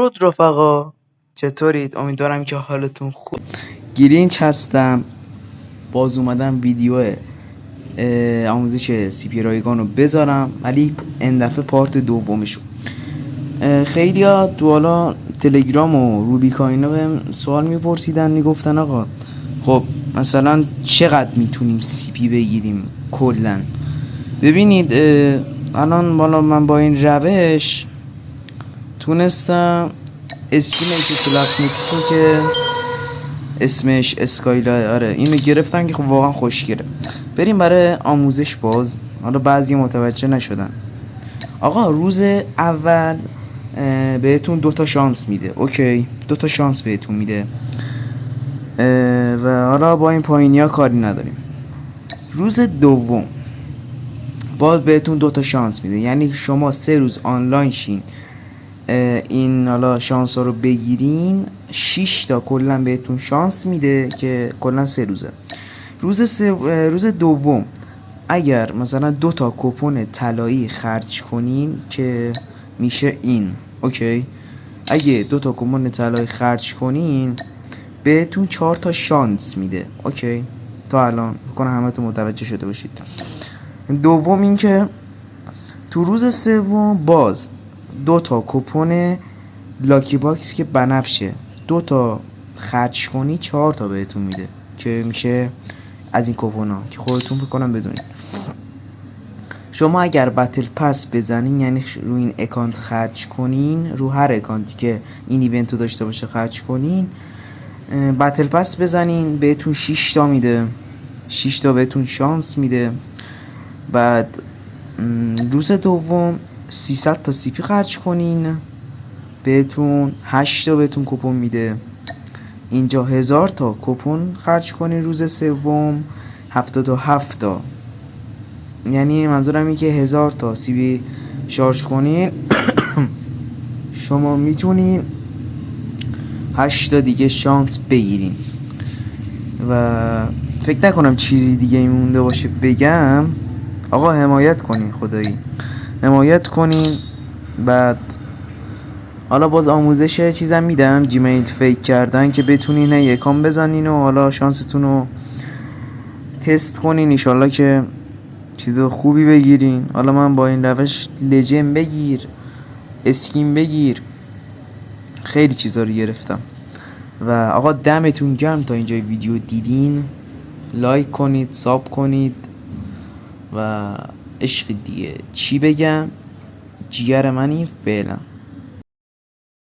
درود رفقا، چطورید؟ امیدوارم که حالتون خوب. گرینچ هستم، باز اومدم ویدیو آموزش سی پی رایگان رو بذارم، ولی این دفعه پارت دومشو. خیلی ها تو حالا تلگرام و روبیکا اینا بهم سوال میپرسیدن، میگفتن آقا خب مثلا چقدر میتونیم سی پی بگیریم کلا. ببینید الان بالا من با این روش تونستم اسکین کلاسیکو که اسمش اسکایلا، آره اینو گرفتم که خب واقعا خوشگله. بریم برای آموزش باز. حالا بعضی متوجه نشدن. آقا روز اول بهتون 2 شانس میده، اوکی 2 شانس بهتون میده و حالا با این پایینیا کاری نداریم. روز دوم باز بهتون 2 شانس میده، یعنی شما 3 روز آنلاین شین این حالا شانس ها رو بگیرین، 6 تا کلا بهتون شانس میده که کلا 3 روزه. روز دوم اگر مثلا 2 کپون طلایی خرج کنین که میشه این، اوکی، اگه 2 کپون طلایی خرج کنین بهتون 4 شانس میده، اوکی. تا الان کنه همه تو متوجه شده باشید. دوم این که تو روز سوم باز 2 کپون لاکی باکس که بنفشه 2 خرج کنی 4 بهتون میده که میشه از این کپون ها که خودتون بکنم بدونید. شما اگر بتل پس بزنین، یعنی رو این اکانت خرج کنین، رو هر اکانتی که این ایونتو داشته باشه خرج کنین، بتل پس بزنین بهتون 6 میده، 6 بهتون شانس میده. بعد روز دوم 300 سی پی خرج کنین بهتون 8 بهتون کپون میده. اینجا 1000 کپون خرج کنین روز سوم 77 یعنی منظورم اینه که 1000 سی پی شارژ کنین شما میتونین 8 دیگه شانس بگیرین. و فکر نکنم چیزی دیگه ای مونده باشه بگم. آقا حمایت کنین، خدایی حمایت کنین. بعد حالا باز آموزش چیزم میدم، جیمیل فیک کردن که بتونین یکام بزنین و حالا شانستون رو تست کنین، انشالله که چیز خوبی بگیرین. حالا من با این روش لجن بگیر، اسکین بگیر، خیلی چیزا رو گرفتم. و آقا دمتون گرم تا اینجا ویدیو دیدین، لایک کنید، ساب کنید و عشق دیگه چی بگم، جیگر منی فعلا.